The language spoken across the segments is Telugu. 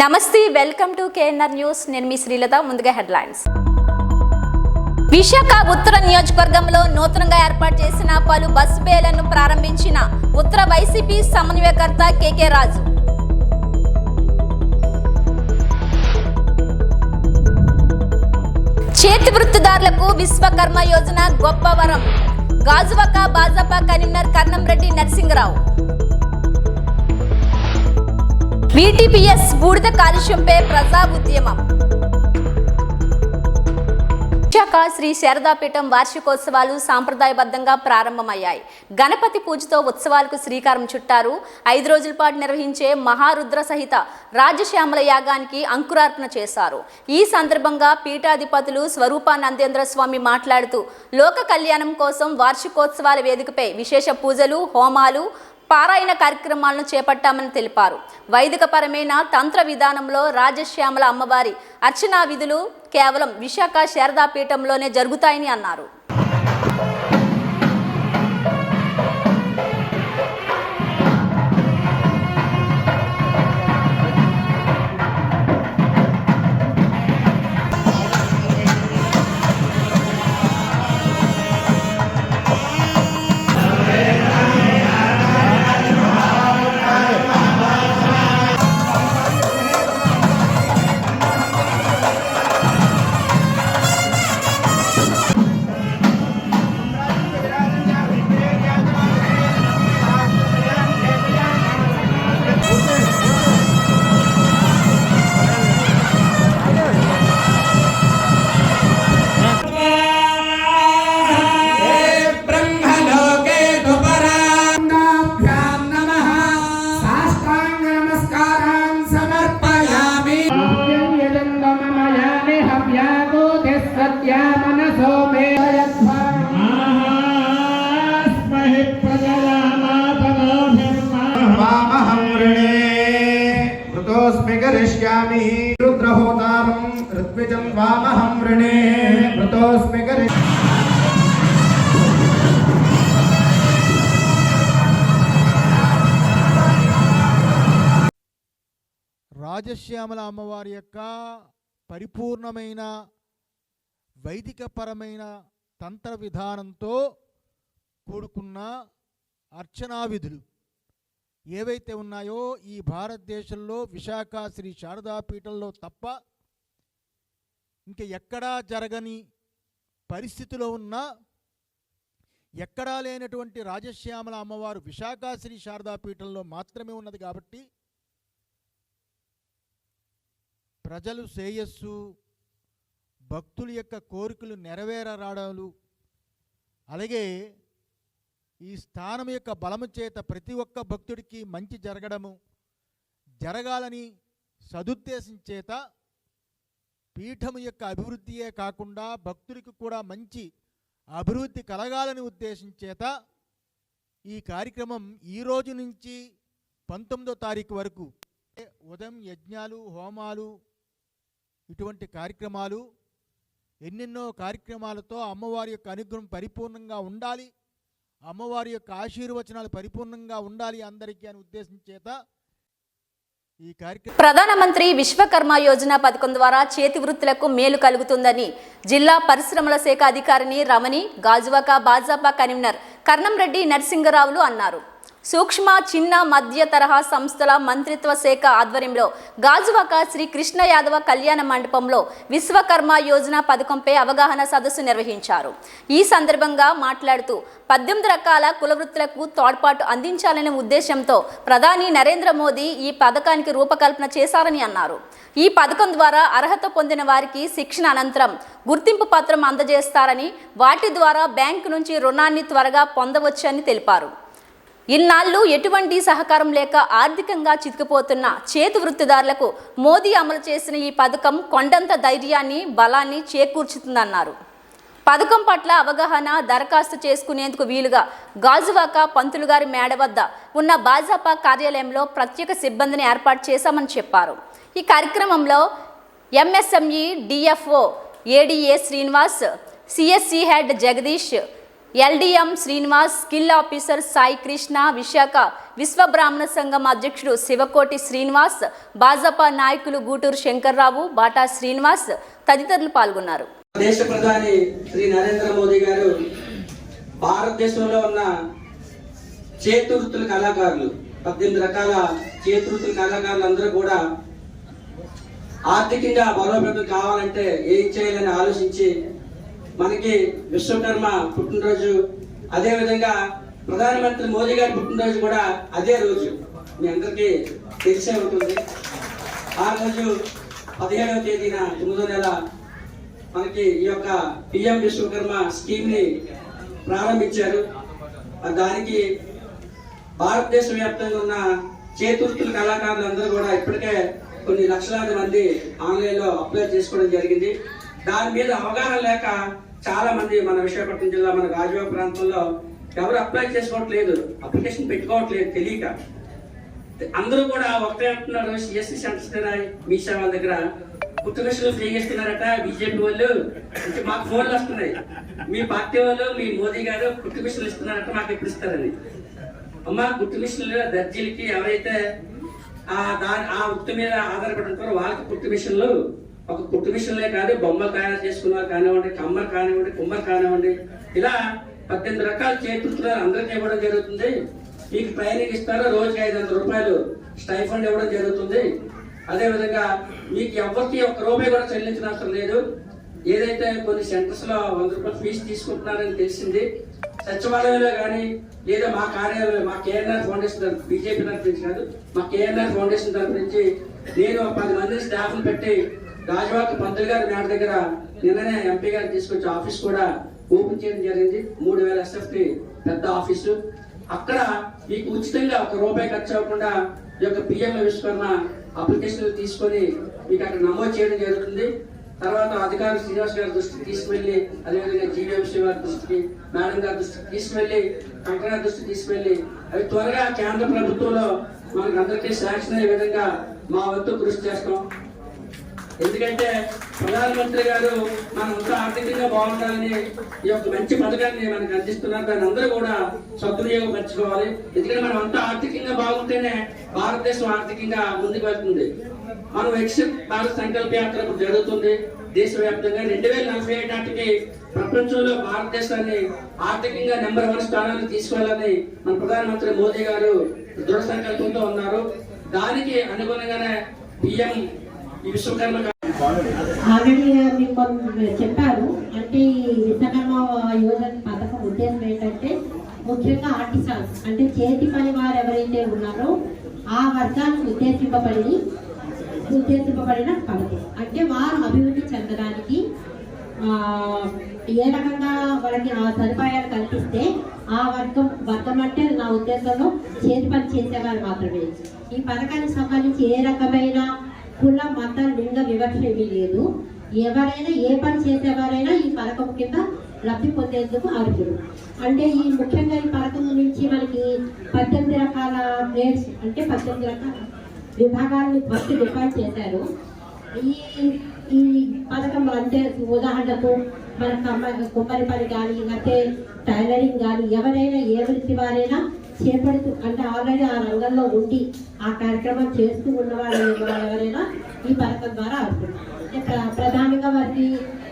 నమస్తే, వెల్కమ్ టు కేఎన్ఆర్ న్యూస్. నేను మీ శ్రీలత. ముందుగా హెడ్లైన్స్. విశాఖ ఉత్తర నియోజకవర్గంలో నూతనంగా ఏర్పాటు చేసిన పలు బస్సు బేలను ప్రారంభించిన ఉత్తర వైసీపీ సమన్వయకర్త కేకే రాజు. చేతి వృత్తిదారులకు విశ్వకర్మ యోజన గొప్ప వరం. గాజువాక భాజపా కన్వీనర్ కర్నంరెడ్డి నరసింగరావు. వీటీపీఎస్ బూడిద కాలుష్యంపై ప్రజా ఉద్యమం. విశాఖ శ్రీ శారదాపీఠం వార్షికోత్సవాలు సాంప్రదాయబద్ధంగా ప్రారంభమయ్యాయి. గణపతి పూజతో ఉత్సవాలకు శ్రీకారం చుట్టారు. 5 రోజుల పాటు నిర్వహించే మహారుద్ర సహిత రాజశ్యామల యాగానికి అంకురార్పణ చేశారు. ఈ సందర్భంగా పీఠాధిపతులు స్వరూపానందేంద్ర స్వామి మాట్లాడుతూ లోక కళ్యాణం కోసం వార్షికోత్సవాల వేదికపై విశేష పూజలు, హోమాలు, పారాయణ కార్యక్రమాలను చేపట్టామని తెలిపారు. వైదికపరమైన తంత్ర విధానంలో రాజశ్యామల అమ్మవారి అర్చనా విధులు కేవలం విశాఖ శారదాపీఠంలోనే జరుగుతాయని అన్నారు. रुद्रहोतारं ऋत्विजं वामहं वृणे मृतोऽस्मि రాజశ్యామల అమ్మవారి యొక్క పరిపూర్ణమైన వైదికపరమైన తంత్ర విధానంతో కూడుకున్న అర్చనా విధులు ఏవైతే ఉన్నాయో ఈ భారతదేశంలో విశాఖ శ్రీ శారదాపీఠంలో తప్ప ఇంక ఎక్కడా జరగని పరిస్థితిలో ఉన్న ఎక్కడా లేనటువంటి రాజశ్యామల అమ్మవారు విశాఖ శ్రీ శారదాపీఠంలో మాత్రమే ఉన్నది. కాబట్టి ప్రజలు శ్రేయస్సు, భక్తుల యొక్క కోరికలు నెరవేరరాడాలు, అలాగే ఈ స్థానం యొక్క బలము చేత ప్రతి ఒక్క భక్తుడికి మంచి జరగాలని సదుద్దేశం చేత పీఠము యొక్క అభివృద్ధియే కాకుండా భక్తుడికి కూడా మంచి అభివృద్ధి కలగాలని ఉద్దేశం చేత ఈ కార్యక్రమం ఈ రోజు నుంచి 19వ తారీఖు వరకు ఉదయం యజ్ఞాలు, హోమాలు, ఇటువంటి కార్యక్రమాలు, ఎన్నెన్నో కార్యక్రమాలతో అమ్మవారి యొక్క అనుగ్రహం పరిపూర్ణంగా ఉండాలి, అమ్మవారి యొక్క ఆశీర్వచనాలు పరిపూర్ణంగా ఉండాలి అందరికీ అని ఉద్దేశం చేత ఈ కార్యక్రమం. ప్రధానమంత్రి విశ్వకర్మ యోజన పథకం ద్వారా చేతి వృత్తులకు మేలు కలుగుతుందని జిల్లా పరిశ్రమల శాఖ అధికారిని రమణి, గాజువాక భాజపా కన్వీనర్ కర్నంరెడ్డి నరసింగరావులు అన్నారు. సూక్ష్మ, చిన్న, మధ్య తరహా సంస్థల మంత్రిత్వ శాఖ ఆధ్వర్యంలో గాజువాక శ్రీ కృష్ణ యాదవ కళ్యాణ మండపంలో విశ్వకర్మ యోజన పథకంపై అవగాహన సదస్సు నిర్వహించారు. ఈ సందర్భంగా మాట్లాడుతూ 18 రకాల కులవృత్తులకు తోడ్పాటు అందించాలనే ఉద్దేశంతో ప్రధాని నరేంద్ర మోదీ ఈ పథకానికి రూపకల్పన చేశారని అన్నారు. ఈ పథకం ద్వారా అర్హత పొందిన వారికి శిక్షణ అనంతరం గుర్తింపు పత్రం అందజేస్తారని, వాటి ద్వారా బ్యాంకు నుంచి రుణాన్ని త్వరగా పొందవచ్చని తెలిపారు. ఇన్నాళ్ళు ఎటువంటి సహకారం లేక ఆర్థికంగా చితికిపోతున్న చేతి వృత్తిదారులకు మోదీ అమలు చేసిన ఈ పథకం కొండంత ధైర్యాన్ని, బలాన్ని చేకూర్చుతుందన్నారు. పథకం పట్ల అవగాహన, దరఖాస్తు చేసుకునేందుకు వీలుగా గాజువాక పంతులు గారి మేడ వద్ద ఉన్న భాజపా కార్యాలయంలో ప్రత్యేక సిబ్బందిని ఏర్పాటు చేశామని చెప్పారు. ఈ కార్యక్రమంలో MSME DFO ADA Srinivas, CSC head Jagadish, LDM Srinivas, skill officer Sai Krishna, Visakha Vishwa Brahmana సంఘం అధ్యక్షుడు శివకోటి శ్రీనివాస్, భాజపా నాయకులు గూటూరు శంకర్రావు, బాటా శ్రీనివాస్ తదితరులు పాల్గొన్నారు. దేశ ప్రధాని శ్రీ నరేంద్ర మోదీ గారు భారతదేశంలో ఉన్న చేతివృత్తుల కళాకారులు 18 రకాల చేతివృత్తుల కళాకారులు అందరూ కూడా ఆర్థికంగా బలోపేతం కావాలంటే ఏం చేయాలని ఆలోచించి మనకి విశ్వకర్మ పుట్టినరోజు, అదేవిధంగా ప్రధానమంత్రి మోదీ గారి పుట్టినరోజు కూడా అదే రోజు, మీ అందరికీ తెలిసే ఉంటుంది. ఆ రోజు 17వ తేదీన 9వ నెల మనకి ఈ యొక్క పిఎం విశ్వకర్మ స్కీమ్ ని ప్రారంభించారు. దానికి భారతదేశ వ్యాప్తంగా ఉన్న చేతివృత్తుల కళాకారులు అందరూ కూడా ఇప్పటికే కొన్ని లక్షలాది మంది ఆన్లైన్ లో అప్లై చేసుకోవడం జరిగింది. దాని మీద అవగాహన లేక చాలా మంది మన విశాఖపట్నం జిల్లా, మన గాజువాక ప్రాంతంలో ఎవరు అప్లై చేసుకోవట్లేదు, అప్లికేషన్ పెట్టుకోవట్లేదు తెలియక. అందరూ కూడా ఒకటే అంటున్నారు, సిఎస్సి సెంటర్స్ మీ వాళ్ళ దగ్గర కుటుంబశ్రీలు ఫ్రీ చేస్తున్నారట బీజేపీ వాళ్ళు, మాకు ఫోన్లు వస్తున్నాయి, మీ పార్టీ వాళ్ళు, మీ మోదీ గారు కుటుంబశ్రీలు ఇస్తున్నారట, మాకు ఎప్పుడు ఇస్తారని. అమ్మ, కుటుంబశ్రీలు దర్జీలకి ఎవరైతే ఆ వృత్తి మీద ఆధారపడి ఉంటారో వాళ్ళకి కుట్టు మిషన్లు, ఒక కుట్టు మిషన్లే కాదు, బొమ్మలు తయారు చేసుకున్నారు కానివ్వండి, కమ్మర్ కానివ్వండి, కుమ్మర్ కానివ్వండి, ఇలా 18 రకాల చేతులు అందరికీ ఇవ్వడం జరుగుతుంది. మీకు ట్రైనింగ్ ఇస్తారు, రోజుకి 500 రూపాయలు స్టైఫండ్ ఇవ్వడం జరుగుతుంది. అదేవిధంగా మీకు ఎవరికి ₹1 కూడా చెల్లించిన అవసరం లేదు. ఏదైతే కొన్ని సెంటర్స్ లో 100 రూపాయలు ఫీజు తీసుకుంటున్నారని తెలిసింది, సచివాలయంలో కానీ లేదా మా కార్యాలయంలో, మా కేఎన్ఆర్ ఫౌండేషన్ బీజేపీ తరఫు నుంచి కాదు, మా కేఎన్ఆర్ ఫౌండేషన్ తరఫు నుంచి నేను 10 మంది స్టాఫ్ పెట్టి గాజువాక పంతులు గారి మేడ దగ్గర నిన్ననే ఎంపీ గారు తీసుకొచ్చి ఆఫీస్ కూడా ఓపెన్ చేయడం జరిగింది. 3000 SFT పెద్ద ఆఫీసు. అక్కడ మీకు ఉచితంగా ₹1 ఖర్చు అవ్వకుండా ఈ యొక్క పిఎం విశ్వకర్మ అప్లికేషన్ తీసుకొని మీకు అక్కడ నమోదు చేయడం జరుగుతుంది. తర్వాత అధికారులు శ్రీనివాస్ గారి దృష్టికి తీసుకువెళ్ళి, అదేవిధంగా జీవీఎంసీ వారి దృష్టికి, మేడం గారి దృష్టికి తీసుకువెళ్ళి, కలెక్టర్ గారి దృష్టికి తీసుకువెళ్ళి అవి త్వరగా కేంద్ర ప్రభుత్వంలో మనకు అందరికీ శాంక్షన్ అయ్యే విధంగా మా వంతు కృషి చేస్తాం. ఎందుకంటే ప్రధానమంత్రి గారు మనమంతా ఆర్థికంగా బాగుండాలని ఈ యొక్క మంచి పథకాన్ని మనకు అందిస్తున్నారు. దాన్ని అందరూ కూడా సద్వినియోగపరచుకోవాలి. ఎందుకంటే మనం అంతా ఆర్థికంగా బాగుంటేనే భారతదేశం ఆర్థికంగా ముందుకు వెళ్తుంది. మనం వికసిత్ భారత్ సంకల్ప యాత్ర జరుగుతుంది దేశవ్యాప్తంగా. 2047 నాటికి ప్రపంచంలో భారతదేశాన్ని ఆర్థికంగా నెంబర్ 1 స్థానాన్ని తీసుకెళ్లాలని మన ప్రధానమంత్రి మోదీ గారు దృఢ సంకల్పంతో ఉన్నారు. దానికి అనుగుణంగానే పిఎం విశ్వకర్మ ఆల్రెడీ మీకు చెప్పారు. అంటే ఈ విశ్వకర్మ యోజన పథకం ఉద్దేశం ఏంటంటే ముఖ్యంగా ఆర్టిసాన్స్, అంటే చేతి పని వారు ఎవరైతే ఉన్నారో ఆ వర్గానికి ఉద్దేశింపబడిన పథకం. అంటే వారు అభివృద్ధి చెందడానికి ఏ రకంగా వాళ్ళకి ఆ సదుపాయాలు కల్పిస్తే ఆ వర్గం అంటే నా ఉద్దేశంలో చేతి పని చేసేవారు మాత్రమే. ఈ పథకానికి సంబంధించి ఏ రకమైన కుల, మత, లింగ వివక్ష ఏమీ లేదు. ఎవరైనా ఏ పని చేసేవారైనా ఈ పథకం కింద లబ్ధి పొందేందుకు అర్హులు. అంటే ఈ ముఖ్యంగా ఈ పథకం నుంచి మనకి 18 రకాల గ్రేడ్స్, అంటే 18 రకాల విభాగాలను ఫస్ట్ డిఫైన్ చేశారు. ఈ పథకం అంటే ఉదాహరణకు మన కుమ్మరి పని కానీ, లేకపోతే టైలరింగ్ కానీ, ఎవరైనా ఏ వృత్తి వారైనా చేపడుతూ, అంటే ఆల్రెడీ ఆ రంగంలో ఉండి ఆ కార్యక్రమం చేస్తూ ఉన్న వాళ్ళు ఎవరైనా ఈ పథకం ద్వారా అవుతుంది. ప్రధానంగా వారికి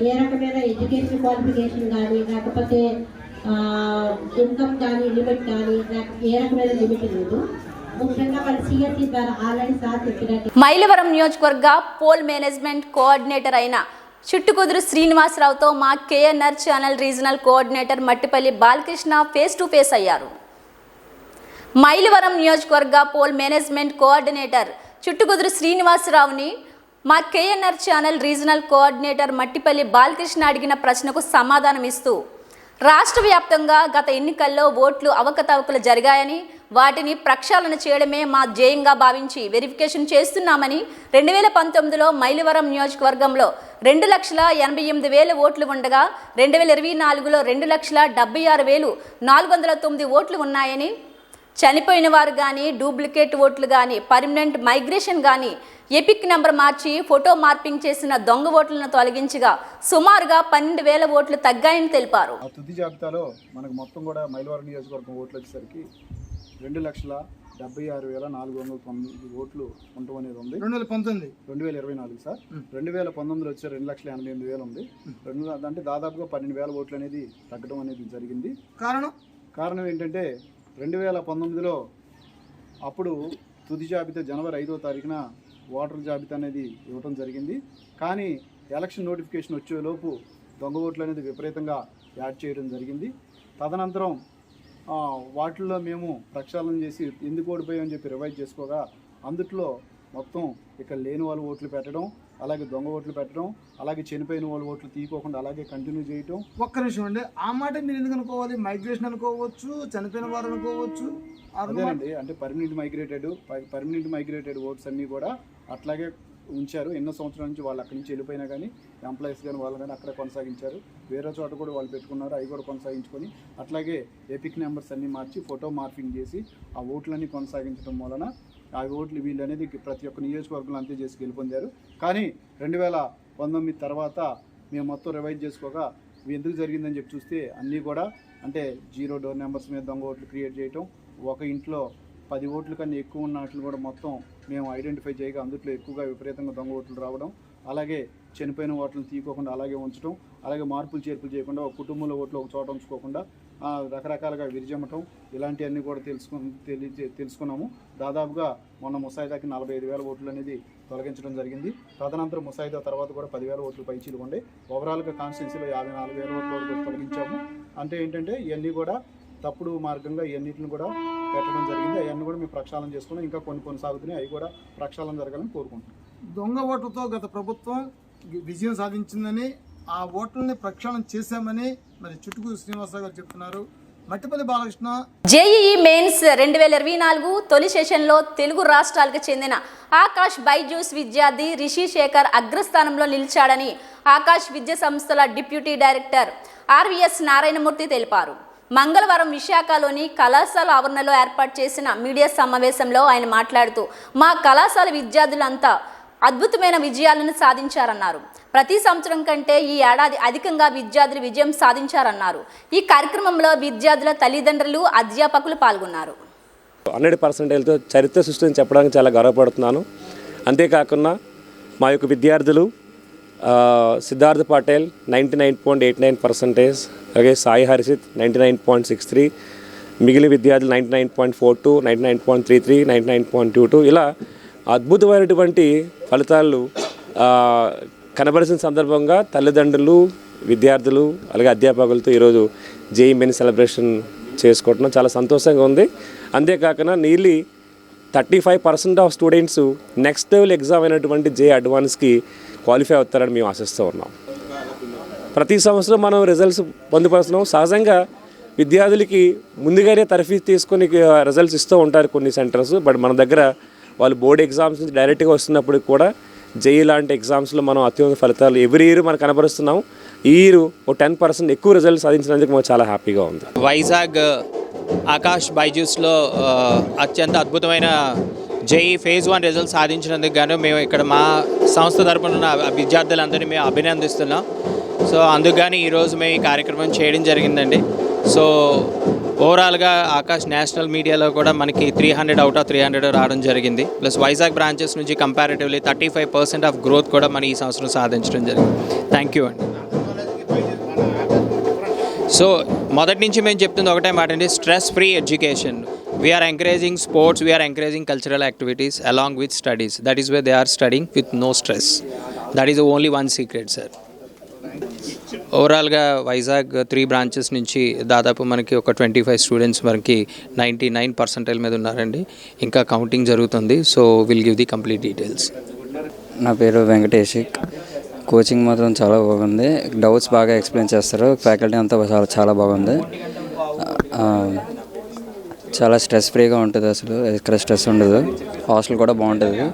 ఏ రకమైన ఎడ్యుకేషన్ క్వాలిఫికేషన్ కానీ, లేకపోతే ఇన్కమ్ కానీ లిమిట్ కానీ, ఏ రకమైన లిమిట్ లేదు. ముఖ్యంగా వాళ్ళు సిఎస్సి ద్వారా ఆల్రెడీ సార్ చెప్పినట్టు మైలవరం నియోజకవర్గ పోల్ మేనేజ్మెంట్ కోఆర్డినేటర్ అయిన చుట్టుకుదురు శ్రీనివాసరావుతో మా KNR channel regional coordinator Mattipalli Balakrishna face to face అయ్యారు. మైలవరం నియోజకవర్గ పోల్ మేనేజ్మెంట్ కోఆర్డినేటర్ చుట్టుకుదురు శ్రీనివాసరావుని మా KNR channel regional coordinator Mattipalli Balakrishna అడిగిన ప్రశ్నకు సమాధానం ఇస్తూ, రాష్ట్ర వ్యాప్తంగా గత ఎన్నికల్లో ఓట్లు అవకతవకలు జరిగాయని, వాటిని ప్రక్షాళన చేయడమే మా ధ్యేయంగా భావించి వెరిఫికేషన్ చేస్తున్నామని, 2019లో మైలవరం నియోజకవర్గంలో 2,88,000 ఓట్లు ఉండగా 2024లో 2,76,409 ఓట్లు ఉన్నాయని, చనిపోయిన వారు కానీ, డూప్లికేట్ ఓట్లు కానీ, పర్మనెంట్ మైగ్రేషన్ కానీ ఎపిక్ నెంబర్ మార్చి ఫోటో మార్పింగ్ చేసిన దొంగ ఓట్లను తొలగించగా సుమారుగా 12,000 ఓట్లు తగ్గాయని తెలిపారు. ఆ తుది జాబితాలో మనకు మొత్తం కూడా మైలవరం నియోజకవర్గం ఓట్లు వచ్చేసరికి 2,76,409 ఓట్లు ఉండటం అనేది ఉంది. 2024 సార్. 2019 వచ్చే 2,88,000 ఉంది. అంటే దాదాపుగా 12,000 ఓట్లు అనేది తగ్గడం అనేది జరిగింది. కారణం ఏంటంటే 2019లో అప్పుడు తుది జాబితా జనవరి 5వ తారీఖున ఓటర్ జాబితా అనేది ఇవ్వడం జరిగింది. కానీ ఎలక్షన్ నోటిఫికేషన్ వచ్చేలోపు దొంగ ఓట్లు అనేది విపరీతంగా యాడ్ చేయడం జరిగింది. తదనంతరం వాటిల్లో మేము ప్రక్షాళన చేసి ఎందుకు ఓడిపోయామని చెప్పి రివైజ్ చేసుకోగా అందుట్లో మొత్తం ఇక్కడ లేని వాళ్ళు ఓట్లు పెట్టడం, అలాగే దొంగ ఓట్లు పెట్టడం, అలాగే చనిపోయిన వాళ్ళు ఓట్లు తీసుకోకుండా అలాగే కంటిన్యూ చేయటం. ఒక్క నిమిషం అండి, ఆ మాట మీరు ఎందుకు అనుకోవాలి? మైగ్రేషన్ అనుకోవచ్చు, చనిపోయిన వారు అనుకోవచ్చు. అదేనండి, అంటే పర్మనెంట్ మైగ్రేటెడ్ ఓట్స్ అన్నీ కూడా అట్లాగే ఉంచారు. ఎన్నో సంవత్సరాల నుంచి వాళ్ళు అక్కడి నుంచి వెళ్ళిపోయినా కానీ ఎంప్లాయీస్ కానీ వాళ్ళు కానీ అక్కడే కొనసాగించారు. వేరే చోట కూడా వాళ్ళు పెట్టుకున్నారు, అవి కూడా కొనసాగించుకొని అట్లాగే ఎపిక్ నెంబర్స్ అన్నీ మార్చి ఫోటో మార్పింగ్ చేసి ఆ ఓట్లన్నీ కొనసాగించడం వలన ఆ ఓట్లు వీళ్ళు అనేది ప్రతి ఒక్క నియోజకవర్గంలో అంతే చేసి గెలుపొందారు. కానీ 2019 తర్వాత మేము మొత్తం రివైజ్ చేసుకోగా ఇవి ఎందుకు జరిగిందని చెప్పి చూస్తే అన్నీ కూడా అంటే 0 డోర్ నెంబర్స్ మీద దొంగ ఓట్లు క్రియేట్ చేయటం, ఒక ఇంట్లో 10 ఓట్ల కన్నా ఎక్కువ ఉన్నట్లు కూడా మొత్తం మేము ఐడెంటిఫై చేయగా అందులో ఎక్కువగా విపరీతంగా దొంగ ఓట్లు రావడం, అలాగే చనిపోయిన ఓట్లను తీసుకోకుండా అలాగే ఉంచడం, అలాగే మార్పులు చేర్పులు చేయకుండా ఒక కుటుంబంలో ఓట్లు ఒక చోట ఉంచుకోకుండా రకరకాలుగా విరిజమ్మటం, ఇలాంటివన్నీ కూడా తెలుసుకున్నాము. దాదాపుగా మొన్న ముసాయిదాకి 45,000 ఓట్లు అనేది తొలగించడం జరిగింది. తదనంతరం ముసాయిదా తర్వాత కూడా 10,000 ఓట్లు పైచీలు ఉండే ఓవరాల్గా కాన్స్టిట్యున్సీలో 54,000 ఓట్లు తొలగించాము. అంటే ఏంటంటే ఇవన్నీ కూడా తప్పుడు మార్గంగా ఇవన్నిటిని కూడా పెట్టడం జరిగింది. అవన్నీ కూడా మేము ప్రక్షాళన చేసుకున్నాం. ఇంకా కొన్ని కొనసాగుతున్నాయి, అవి కూడా ప్రక్షాళన జరగాలని కోరుకుంటున్నాం. దొంగ ఓట్లతో గత ప్రభుత్వం విజయం సాధించిందని, ఆ ఓట్లని ప్రక్షాళన చేశామని మరి చుట్టుకూరు శ్రీనివాసరావు గారు చెప్తున్నారు. మట్టిపల్లి బాలకృష్ణ. జేఈఈ మెయిన్స్ 2024 తొలి సెషన్లో తెలుగు రాష్ట్రాలకు చెందిన ఆకాష్ బైజూస్ విద్యార్థి రిషి శేఖర్ అగ్రస్థానంలో నిలిచాడని ఆకాష్ విద్యా సంస్థల డిప్యూటీ డైరెక్టర్ ఆర్వీఎస్ నారాయణమూర్తి తెలిపారు. మంగళవారం విశాఖలోని కళాశాల ఆవరణలో ఏర్పాటు చేసిన మీడియా సమావేశంలో ఆయన మాట్లాడుతూ మా కళాశాల విద్యార్థులంతా అద్భుతమైన విజయాలను సాధించారన్నారు. ప్రతి సంవత్సరం కంటే ఈ ఏడాది అధికంగా విద్యార్థులు విజయం సాధించారన్నారు. ఈ కార్యక్రమంలో విద్యార్థుల తల్లిదండ్రులు, అధ్యాపకులు పాల్గొన్నారు. 100%తో చరిత్ర సృష్టిని చెప్పడానికి చాలా గర్వపడుతున్నాను. అంతేకాకుండా మా యొక్క విద్యార్థులు సిద్ధార్థ్ పటేల్ 99.89%, అలాగే సాయి హర్షిత్ 99.63, మిగిలిన విద్యార్థులు 99.42, 99.33, 99.22 ఇలా అద్భుతమైనటువంటి ఫలితాలు కనబరిచిన సందర్భంగా తల్లిదండ్రులు, విద్యార్థులు, అలాగే అధ్యాపకులతో ఈరోజు జేఈఈ మెయిన్స్ సెలబ్రేషన్ చేసుకోవడం చాలా సంతోషంగా ఉంది. అంతేకాకుండా nearly 35% of students next level exam అయినటువంటి జేఈఈ అడ్వాన్స్కి క్వాలిఫై అవుతారని మేము ఆశిస్తూ ఉన్నాం. ప్రతి సంవత్సరం మనం రిజల్ట్స్ పొందుపరుస్తున్నాం. సహజంగా విద్యార్థులకి ముందుగానే తరఫీదు తీసుకొని రిజల్ట్స్ ఇస్తూ ఉంటారు కొన్ని సెంటర్స్. బట్ మన దగ్గర వాళ్ళు బోర్డ్ ఎగ్జామ్స్ నుంచి డైరెక్ట్గా వస్తున్నప్పుడు కూడా జేఈఈ లాంటి ఎగ్జామ్స్లో మనం అత్యున్నత ఫలితాలు ఎవ్రీ ఇయర్ మనం కనబరుస్తున్నాం. ఈ ఇయర్ ఒక 10% ఎక్కువ రిజల్ట్స్ సాధించినందుకు మాకు చాలా హ్యాపీగా ఉంది. వైజాగ్ ఆకాష్ బైజూస్లో అత్యంత అద్భుతమైన జేఈఈ ఫేజ్ 1 రిజల్ట్ సాధించినందుకు గాను మేము ఇక్కడ మా సంస్థ తరపున ఉన్న విద్యార్థులందరినీ మేము అభినందిస్తున్నాం. సో అందుకు కానీ ఈరోజు మేము ఈ కార్యక్రమం చేయడం జరిగిందండి. సో ఓవరాల్గా ఆకాష్ నేషనల్ మీడియాలో కూడా మనకి 300 అవుట్ ఆఫ్ 300 రావడం జరిగింది. ప్లస్ వైజాగ్ బ్రాంచెస్ నుంచి కంపారిటివ్లీ 35% ఆఫ్ గ్రోత్ కూడా మనం ఈ సంవత్సరం సాధించడం జరిగింది. థ్యాంక్ యూ అండి. సో మొదటి నుంచి మేము చెప్తుంది ఒకటే మాట అండి, stress free education. We're encouraging sports, we're encouraging cultural activities along with studies. That is way they are studying with no stress. That is only one secret sir. ఓవరాల్గా వైజాగ్ 3 బ్రాంచెస్ నుంచి దాదాపు మనకి ఒక 25 స్టూడెంట్స్ మనకి 99% మీద ఉన్నారండి. ఇంకా కౌంటింగ్ జరుగుతుంది. So will give the complete details. నా పేరు వెంకటేష్. కోచింగ్ మాత్రం చాలా బాగుంది. డౌట్స్ బాగా ఎక్స్ప్లెయిన్ చేస్తారు. ఫ్యాకల్టీ అంతా చాలా బాగుంది. చాలా స్ట్రెస్ ఫ్రీగా ఉంటుంది. అసలు ఎక్కడ స్ట్రెస్ ఉండదు. హాస్టల్ కూడా బాగుంటుంది.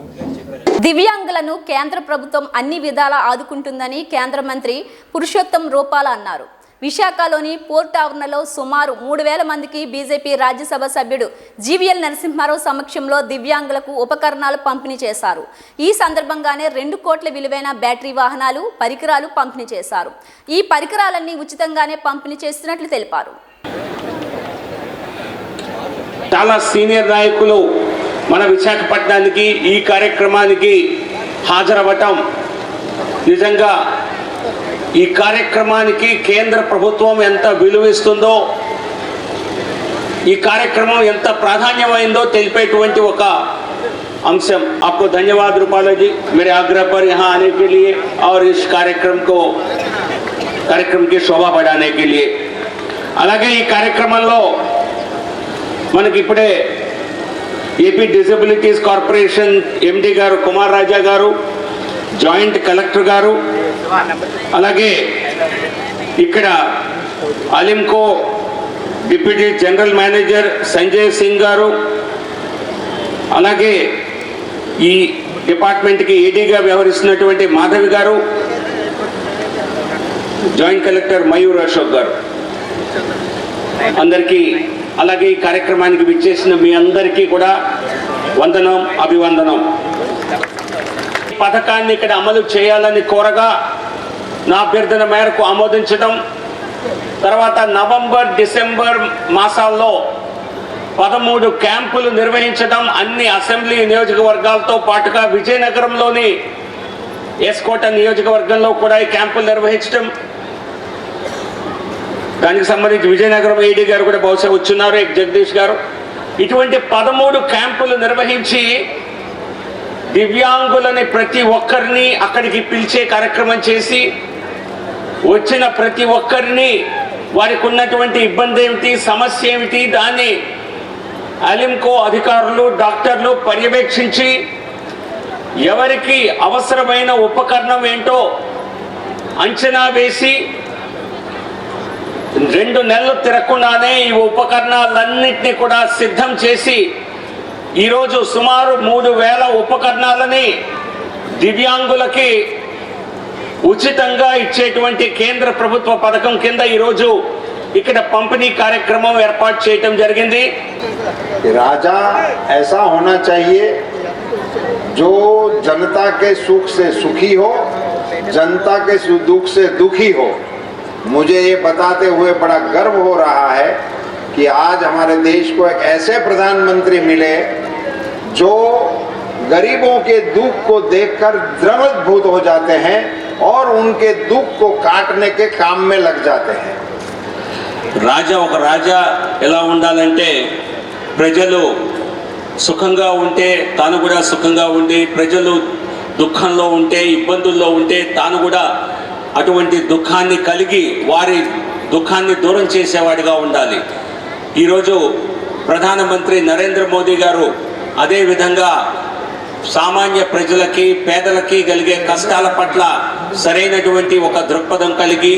దివ్యాంగులను కేంద్ర ప్రభుత్వం అన్ని విధాలా ఆదుకుంటుందని కేంద్ర మంత్రి పురుషోత్తం రూపాల అన్నారు. విశాఖలోని పోర్ట్ ఆవరణలో సుమారు 3,000 మందికి బీజేపీ రాజ్యసభ సభ్యుడు జీవీఎల్ నరసింహారావు సమక్షంలో దివ్యాంగులకు ఉపకరణాలు పంపిణీ చేశారు. ఈ సందర్భంగానే 2 కోట్ల విలువైన బ్యాటరీ వాహనాలు, పరికరాలు పంపిణీ చేశారు. ఈ పరికరాలన్నీ ఉచితంగానే పంపిణీ చేస్తున్నట్లు తెలిపారు. చాలా సీనియర్ నాయకులు మన విశాఖపట్నానికి ఈ కార్యక్రమానికి హాజరవ్వటం నిజంగా ఈ కార్యక్రమానికి కేంద్ర ప్రభుత్వం ఎంత విలువిస్తుందో, ఈ కార్యక్రమం ఎంత ప్రాధాన్యమైందో తెలిపేటువంటి ఒక अंशम। आपको धन्यवाद रूपाला जी, मेरे आग्रह पर यहाँ आने के लिए और इस कार्यक्रम की शोभा बढ़ाने के लिए। అలాగే ఈ కార్యక్రమంలో మనకి ఇప్పుడే ఏపీ డిజబిలిటీస్ కార్పొరేషన్ ఎండి గారు కుమార్ రాజా గారు, జాయింట్ కలెక్టర్ గారు, అలాగే ఇక్కడ ALIMCO deputy general manager Sanjay Singh గారు, అలాగే ఈ డిపార్ట్మెంట్కి ఏడీగా వ్యవహరిస్తున్నటువంటి మాధవి గారు, జాయింట్ కలెక్టర్ మయూర్ అశోక్ గారు, అందరికీ అలాగే ఈ కార్యక్రమానికి విచ్చేసిన మీ అందరికీ కూడా వందనం, అభివందనం। పథకాన్ని ఇక్కడ అమలు చేయాలని కోరగా నా అభ్యర్థన మేరకు ఆమోదించడం, తర్వాత నవంబర్ డిసెంబర్ మాసాల్లో 13 క్యాంపులు నిర్వహించడం, అన్ని అసెంబ్లీ నియోజకవర్గాలతో పాటుగా విజయనగరంలోని ఎస్కోట నియోజకవర్గంలో కూడా ఈ క్యాంపులు నిర్వహించడం, దానికి సంబంధించి విజయనగరం ఏడీ గారు కూడా బహుశా వచ్చున్నారు, జగదీష్ గారు, ఇటువంటి 13 క్యాంపులు నిర్వహించి దివ్యాంగులని ప్రతి ఒక్కరిని అక్కడికి పిలిచే కార్యక్రమం చేసి వచ్చిన ప్రతి ఒక్కరిని వారికి ఉన్నటువంటి ఇబ్బంది ఏమిటి, సమస్య ఏమిటి, దాన్ని అలింకో అధికారులు డాక్టర్లు పర్యవేక్షించి ఎవరికి అవసరమైన ఉపకరణం ఏంటో అంచనా వేసి 2 నెలలు తిరగకుండానే ఈ ఉపకరణాలన్నింటినీ కూడా సిద్ధం చేసి ఈరోజు సుమారు 3,000 ఉపకరణాలని దివ్యాంగులకి ఉచితంగా ఇచ్చేటువంటి కేంద్ర ప్రభుత్వ పథకం కింద ఈరోజు ఇక్కడ పంపిణీ కార్యక్రమం ఏర్పాటు చేయడం జరిగింది। राजा ऐसा होना चाहिए जो जनता के सुख से सुखी हो, जनता के दुख से दुखी हो। मुझे ये बताते हुए बड़ा गर्व हो रहा है कि आज हमारे देश को एक ऐसे प्रधानमंत्री मिले जो गरीबों के दुख को देखकर द्रवभूत हो जाते हैं और उनके दुख को काटने के काम में लग जाते हैं। రాజా ఒక రాజా ఎలా ఉండాలంటే ప్రజలు సుఖంగా ఉంటే తాను కూడా సుఖంగా ఉండి, ప్రజలు దుఃఖంలో ఉంటే ఇబ్బందుల్లో ఉంటే తాను కూడా అటువంటి దుఃఖాన్ని కలిగి వారి దుఃఖాన్ని దూరం చేసేవాడిగా ఉండాలి। ఈరోజు ప్రధానమంత్రి నరేంద్ర మోదీ గారు అదే విధంగా సామాన్య ప్రజలకి పేదలకి కలిగే కష్టాల పట్ల సరైనటువంటి ఒక దృక్పథం కలిగి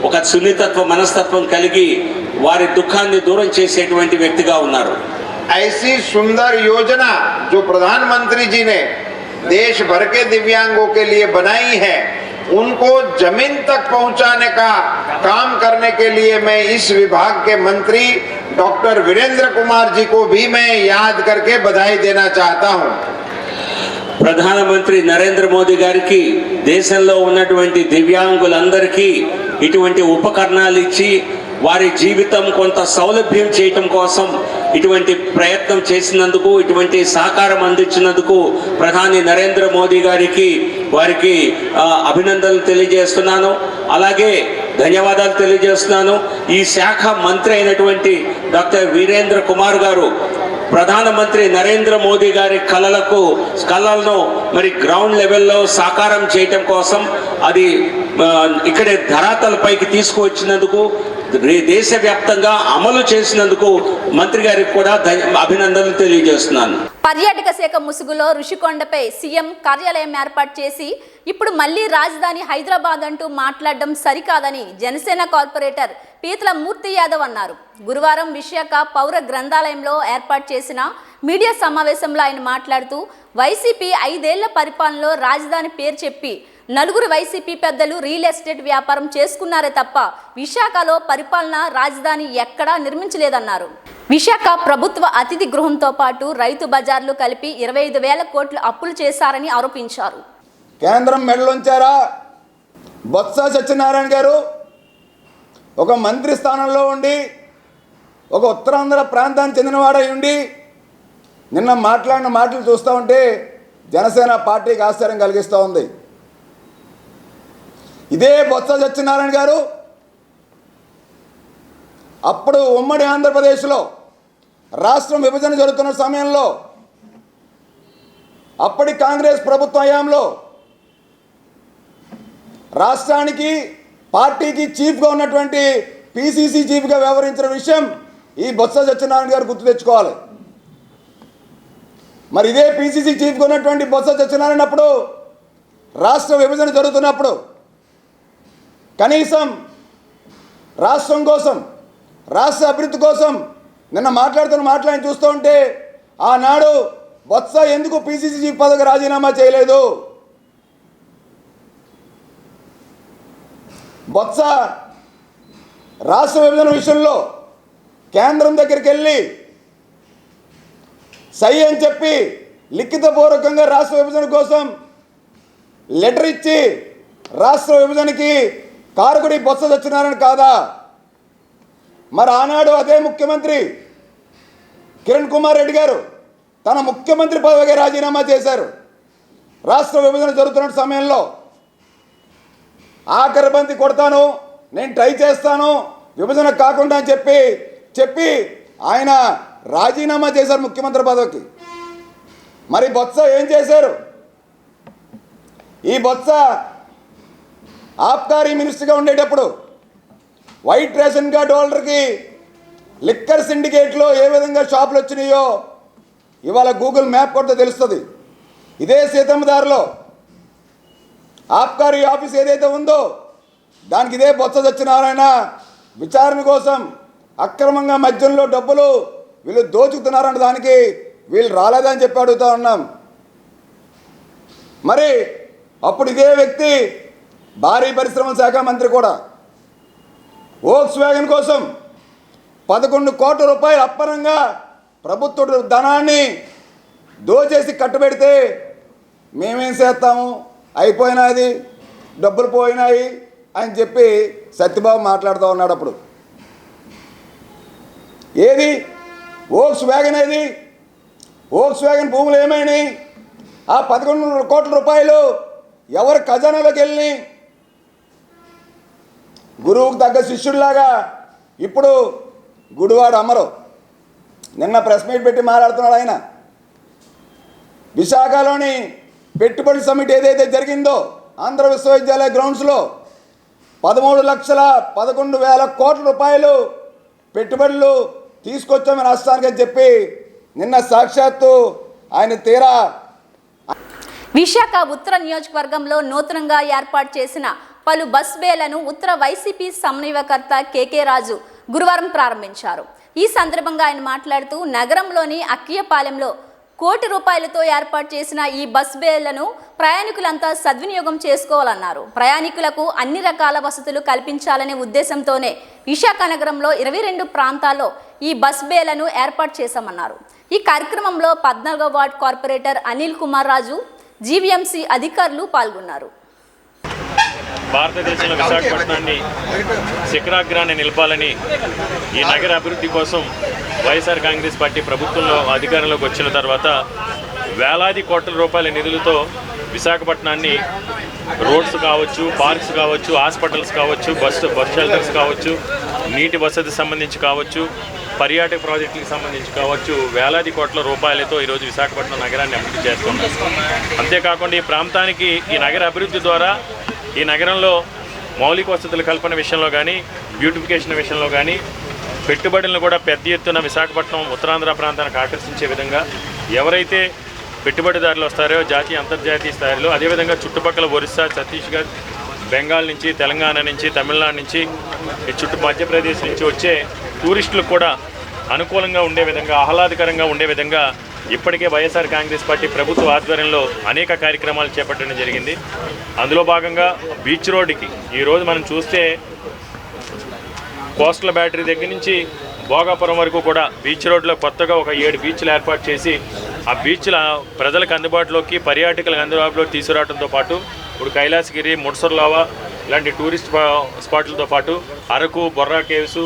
ఒక సున్నితత్వ మనస్తత్వం కలిగి వారి దుఃఖాన్ని దూరం చేసేటువంటి వ్యక్తిగా ఉన్నారు। ऐसी सुंदर योजना जो प्रधानमंत्री जी ने देश भर के दिव्यांगों के लिए बनाई है, उनको जमीन तक पहुंचाने का काम करने के लिए मैं इस विभाग के मंत्री डॉक्टर वीरेंद्र कुमार जी को भी मैं याद करके बधाई देना चाहता हूं। ప్రధానమంత్రి నరేంద్ర మోదీ గారికి దేశంలో ఉన్నటువంటి దివ్యాంగులందరికీ ఇటువంటి ఉపకరణాలు ఇచ్చి వారి జీవితం కొంత సౌలభ్యం చేయటం కోసం ఇటువంటి ప్రయత్నం చేసినందుకు, ఇటువంటి సహకారం అందించినందుకు ప్రధాని నరేంద్ర మోదీ గారికి వారికి అభినందనలు తెలియజేస్తున్నాను, అలాగే ధన్యవాదాలు తెలియజేస్తున్నాను। ఈ శాఖ మంత్రి అయినటువంటి డాక్టర్ వీరేంద్ర కుమార్ గారు ప్రధానమంత్రి నరేంద్ర మోదీ గారి కళలను మరి గ్రౌండ్ లెవెల్లో సాకారం చేయటం కోసం అది ఇక్కడే ధరాతలపైకి తీసుకువచ్చినందుకు, దేశవ్యాప్తంగా అమలు చేసినందుకు మంత్రి గారికి కూడా అభినందనలు తెలియజేస్తున్నాను। పర్యాటక శాఖ ముసుగులో ఋషికొండపై సీఎం కార్యాలయం ఏర్పాటు చేసి ఇప్పుడు మళ్లీ రాజధాని హైదరాబాద్ అంటూ మాట్లాడడం సరికాదని జనసేన కార్పొరేటర్ పీతల మూర్తి యాదవ్ అన్నారు। గురువారం విశాఖ పౌర గ్రంథాలయంలో ఏర్పాటు చేసిన మీడియా సమావేశంలో ఆయన మాట్లాడుతూ వైసీపీ 5 ఏళ్ల పరిపాలనలో రాజధాని పేరు చెప్పి నలుగురు వైసీపీ పెద్దలు రియల్ ఎస్టేట్ వ్యాపారం చేసుకున్నారే తప్ప విశాఖలో పరిపాలన రాజధాని ఎక్కడా నిర్మించలేదన్నారు. విశాఖ ప్రభుత్వ అతిథి గృహంతో పాటు రైతు బజార్లు కలిపి 25,000 కోట్లు అప్పులు చేశారని ఆరోపించారు. కేంద్రం మెడలుంచారా? బొత్స సత్యనారాయణ గారు ఒక మంత్రి స్థానంలో ఉండి ఒక ఉత్తరాంధ్ర ప్రాంతానికి చెందినవాడై ఉండి నిన్న మాట్లాడిన మాటలు చూస్తూ ఉంటే జనసేన పార్టీకి ఆశ్చర్యం కలిగిస్తూ ఉంది. ఇదే బొత్స సత్యనారాయణ గారు అప్పుడు ఉమ్మడి ఆంధ్రప్రదేశ్లో రాష్ట్రం విభజన జరుగుతున్న సమయంలో అప్పటి కాంగ్రెస్ ప్రభుత్వ హయాంలో రాష్ట్రానికి పార్టీకి చీఫ్గా ఉన్నటువంటి పిసిసి చీఫ్గా వ్యవహరించిన విషయం ఈ బొత్స సత్యనారాయణ గారు గుర్తు తెచ్చుకోవాలి. మరి ఇదే పిసిసి చీఫ్గా ఉన్నటువంటి బొత్స సత్యనారాయణ అప్పుడు రాష్ట్ర విభజన జరుగుతున్నప్పుడు కనీసం రాష్ట్రం కోసం రాష్ట్ర అభివృద్ధి కోసం నిన్న మాట్లాడుతున్న మాటలను చూస్తూ ఉంటే ఆనాడు బొత్స ఎందుకు పిసిసి చీఫ్ పదవికి రాజీనామా చేయలేదు? బొత్స రాష్ట్ర విభజన విషయంలో కేంద్రం దగ్గరికి వెళ్ళి సై అని చెప్పి లిఖితపూర్వకంగా రాష్ట్ర విభజన కోసం లెటర్ ఇచ్చి రాష్ట్ర విభజనకి కారకుడి బొత్స సత్యనారాయణ కాదా? మరి ఆనాడు అదే ముఖ్యమంత్రి కిరణ్ కుమార్ రెడ్డి గారు తన ముఖ్యమంత్రి పదవికి రాజీనామా చేశారు. రాష్ట్ర విభజన జరుగుతున్న సమయంలో ఆఖరి బంతి కొడతాను, నేను ట్రై చేస్తాను విభజన కాకుండా అని చెప్పి ఆయన రాజీనామా చేశారు ముఖ్యమంత్రి పదవికి. మరి బొత్స ఏం చేశారు? ఈ బొత్స ఆబ్కారీ మినిస్టర్గా ఉండేటప్పుడు వైట్ రేషన్ కార్డు హోల్డర్కి లిక్కర్ సిండికేట్లో ఏ విధంగా షాపులు వచ్చినాయో ఇవాళ గూగుల్ మ్యాప్ కొడితే తెలుస్తుంది. ఇదే సీతమ్మదారిలో ఆబ్కారీ ఆఫీస్ ఏదైతే ఉందో దానికి ఇదే బొత్స సత్యనారాయణ విచారణ కోసం అక్రమంగా మద్యంలో డబ్బులు వీళ్ళు దోచుకుతున్నారన్న దానికి వీళ్ళు రాలేదని చెప్పి అడుగుతూ ఉన్నాం. మరి అప్పుడు ఇదే వ్యక్తి భారీ పరిశ్రమల శాఖ మంత్రి కూడా వోక్స్ వ్యాగన్ కోసం 11 కోట్ల రూపాయలు అప్పనంగా ప్రభుత్వ ధనాన్ని దోచేసి కట్టబెడితే మేమేం చేస్తాము, అయిపోయినది, డబ్బులు పోయినాయి అని చెప్పి సత్యబాబు మాట్లాడుతూ ఉన్నాడు. అప్పుడు ఏది వోక్స్ వ్యాగన్? ఏది వోక్స్ వ్యాగన్ భూములు ఏమైనాయి? ఆ 11 కోట్ల రూపాయలు ఎవరి ఖజానాలోకి వెళ్ళి గురువుకు తగ్గ శిష్యుడిలాగా ఇప్పుడు గుడివాడు అమరు నిన్న ప్రెస్ మీట్ పెట్టి మాట్లాడుతున్నాడు. ఆయన విశాఖలోని పెట్టుబడి సమిట్ ఏదైతే జరిగిందో ఆంధ్ర విశ్వవిద్యాలయ గ్రౌండ్స్లో 13,11,000 కోట్ల రూపాయలు పెట్టుబడులు తీసుకొచ్చామని రాష్ట్రానికి అని చెప్పి నిన్న సాక్షాత్తు ఆయన తీరా విశాఖ ఉత్తర నియోజకవర్గంలో నూతనంగా ఏర్పాటు చేసిన పలు బస్ బేలను ఉత్తర వైసీపీ సమన్వయకర్త కేకే రాజు గురువారం ప్రారంభించారు. ఈ సందర్భంగా ఆయన మాట్లాడుతూ నగరంలోని అక్కియపాలెంలో 1 కోటి రూపాయలతో ఏర్పాటు చేసిన ఈ బస్ బేలను ప్రయాణికులంతా సద్వినియోగం చేసుకోవాలన్నారు. ప్రయాణికులకు అన్ని రకాల వసతులు కల్పించాలనే ఉద్దేశంతోనే విశాఖ నగరంలో 22 ప్రాంతాల్లో ఈ బస్ బేలను ఏర్పాటు చేశామన్నారు. ఈ కార్యక్రమంలో 14వ ward corporator Anil Kumar Raju, GVMC అధికారులు పాల్గొన్నారు. భారతదేశంలో విశాఖపట్నాన్ని శిఖరాగ్రాన్ని నిలపాలని ఈ నగర అభివృద్ధి కోసం వైఎస్ఆర్ కాంగ్రెస్ పార్టీ ప్రభుత్వంలో అధికారంలోకి వచ్చిన తర్వాత వేలాది కోట్ల రూపాయల నిధులతో విశాఖపట్నాన్ని రోడ్స్ కావచ్చు, పార్క్స్ కావచ్చు, హాస్పిటల్స్ కావచ్చు, బస్ షెల్టర్స్ కావచ్చు, నీటి వసతి సంబంధించి కావచ్చు, పర్యాటక ప్రాజెక్టులకు సంబంధించి కావచ్చు, వేలాది కోట్ల రూపాయలతో ఈరోజు విశాఖపట్నం నగరాన్ని అభివృద్ధి చేస్తున్నారు. అంతేకాకుండా ఈ ప్రాంతానికి ఈ నగర అభివృద్ధి ద్వారా ఈ నగరంలో మౌలిక వసతుల కల్పన విషయంలో కానీ, బ్యూటిఫికేషన్ విషయంలో కానీ పెట్టుబడులను కూడా పెద్ద ఎత్తున విశాఖపట్నం ఉత్తరాంధ్ర ప్రాంతానికి ఆకర్షించే విధంగా ఎవరైతే పెట్టుబడిదారులు వస్తారో జాతీయ అంతర్జాతీయ స్థాయిలో, అదేవిధంగా చుట్టుపక్కల ఒరిస్సా, ఛత్తీస్గఢ్, బెంగాల్ నుంచి, తెలంగాణ నుంచి, తమిళనాడు నుంచి, ఈ మధ్యప్రదేశ్ నుంచి వచ్చే టూరిస్టులకు కూడా అనుకూలంగా ఉండే విధంగా, ఆహ్లాదకరంగా ఉండే విధంగా ఇప్పటికే వైఎస్ఆర్ కాంగ్రెస్ పార్టీ ప్రభుత్వ ఆధ్వర్యంలో అనేక కార్యక్రమాలు చేపట్టడం జరిగింది. అందులో భాగంగా బీచ్ రోడ్డుకి ఈరోజు మనం చూస్తే కోస్టల్ బ్యాటరీ దగ్గర నుంచి భోగాపురం వరకు కూడా బీచ్ రోడ్లో కొత్తగా ఒక 7 బీచ్లు ఏర్పాటు చేసి ఆ బీచ్ల ప్రజలకు అందుబాటులోకి, పర్యాటకులకు అందుబాటులోకి తీసుకురావడంతో పాటు ఇప్పుడు కైలాసగిరి, ముడ్సర్లావా ఇలాంటి టూరిస్ట్ స్పాట్లతో పాటు అరకు, బొర్రా కేవ్స్,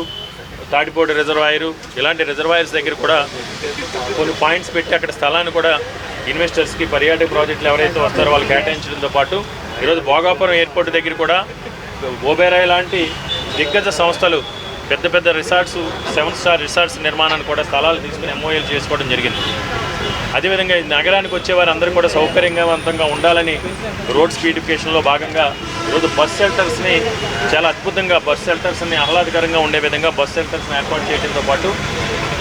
తాటిపూడి రిజర్వాయరు ఇలాంటి రిజర్వాయర్స్ దగ్గర కూడా కొన్ని పాయింట్స్ పెట్టి అక్కడ స్థలాన్ని కూడా ఇన్వెస్టర్స్కి, పర్యాటక ప్రాజెక్టులు ఎవరైతే వస్తారో వాళ్ళు కేటాయించడంతో పాటు ఈరోజు భోగాపురం ఎయిర్పోర్ట్ దగ్గర కూడా ఓబెరాయ్ లాంటి దిగ్గజ సంస్థలు పెద్ద పెద్ద రిసార్ట్స్, 7 స్టార్ రిసార్ట్స్ నిర్మాణాన్ని కూడా స్థలాలు తీసుకుని ఎంఓఏలు చేసుకోవడం జరిగింది. అదేవిధంగా ఈ నగరానికి వచ్చేవారు అందరూ కూడా సౌకర్యవంతంగా ఉండాలని రోడ్ స్పీడిఫికేషన్లో భాగంగా ఈరోజు బస్ షెల్టర్స్ని చాలా అద్భుతంగా ఆహ్లాదకరంగా ఉండే విధంగా బస్ షెల్టర్స్ని ఏర్పాటు చేయడంతో పాటు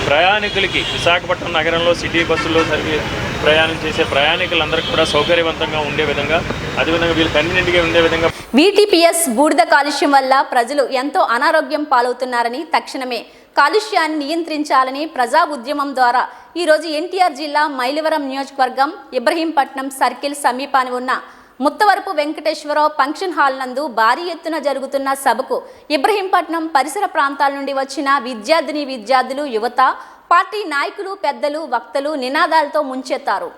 ప్రయాణికులకి విశాఖపట్నం నగరంలో సిటీ బస్సుల్లో ప్రయాణం చేసే ప్రయాణికులందరికీ కూడా సౌకర్యవంతంగా ఉండే విధంగా, అదేవిధంగా వీళ్ళు కన్వీనియంట్గా ఉండే విధంగా VTPS బూడిద కాలుష్యం వల్ల ప్రజలు ఎంతో అనారోగ్యం పాలవుతున్నారని, తక్షణమే కాలుష్యాన్ని నియంత్రించాలని ప్రజా ఉద్యమం ద్వారా ఈరోజు ఎన్టీఆర్ జిల్లా మైలవరం నియోజకవర్గం ఇబ్రహీంపట్నం సర్కిల్ సమీపాన ఉన్న ముత్తవరపు వెంకటేశ్వరరావు ఫంక్షన్ హాల్ నందు భారీ ఎత్తున జరుగుతున్న సభకు ఇబ్రహీంపట్నం పరిసర ప్రాంతాల నుండి వచ్చిన విద్యార్థులు, యువత, పార్టీ నాయకులు, పెద్దలు, వక్తలు నినాదాలతో ముంచెత్తారు.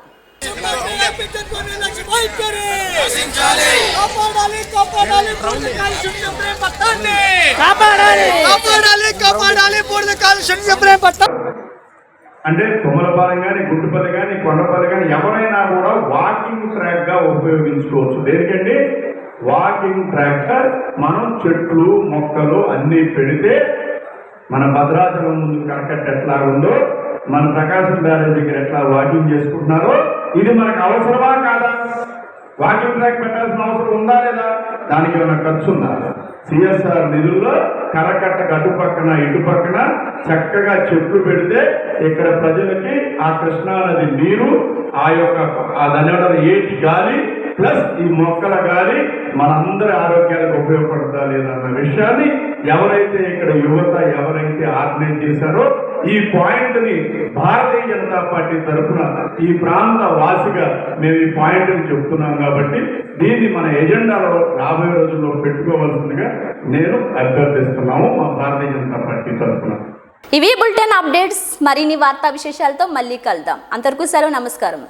అంటే తుమ్మలపాలెం కానీ, గుంటుపల్లి కానీ, కొండపల్లి కానీ ఎవరైనా కూడా వాకింగ్ ట్రాక్ గా ఉపయోగించుకోవచ్చు. దేనికంటే వాకింగ్ ట్రాక్ మనం చెట్లు, మొక్కలు అన్నీ పెడితే మన భద్రాచలం ముందు కరకట్ట ఎట్లా ఉందో, మన ప్రకాశం బ్యారేజ్ దగ్గర ఎట్లా వాకింగ్ చేసుకుంటున్నారో ఇది మనకు అవసరమా కాదా? వాకింగ్ ట్రాక్ పెట్టాల్సిన అవసరం ఉందా లేదా? దానికి ఏమైనా ఖర్చు ఉందా? CSR నిధుల్లో కరకట్టకు అటు పక్కన ఇటు పక్కన చక్కగా చెట్లు పెడితే ఇక్కడ ప్రజలకి ఆ కృష్ణానది నీరు, ఆ యొక్క ఏటి గాలి ప్లస్ ఈ మొక్కల గాలి మనందరి ఆరోగ్యాలకు ఉపయోగపడుతుందా లేదా అన్న విషయాన్ని ఎవరైతే ఇక్కడ యువత ఎవరైతే ఆర్గనైజ్ చేశారో ఈ పాయింట్ ని భారతీయ జనతా పార్టీ తరఫున ఈ ప్రాంత వాసిగా మేము ఈ పాయింట్ ని చెప్తున్నాం కాబట్టి దీన్ని మన ఎజెండాలో రాబోయే రోజుల్లో పెట్టుకోవాల్సిందిగా నేను అభ్యర్థిస్తున్నాము మా భారతీయ జనతా పార్టీ తరఫున. ఇవి బులెటిన్ అప్డేట్స్. మరిన్ని వార్తా విశేషాలతో మళ్ళీ కలుద్దాం. అంతవరకు సెలవు, నమస్కారం.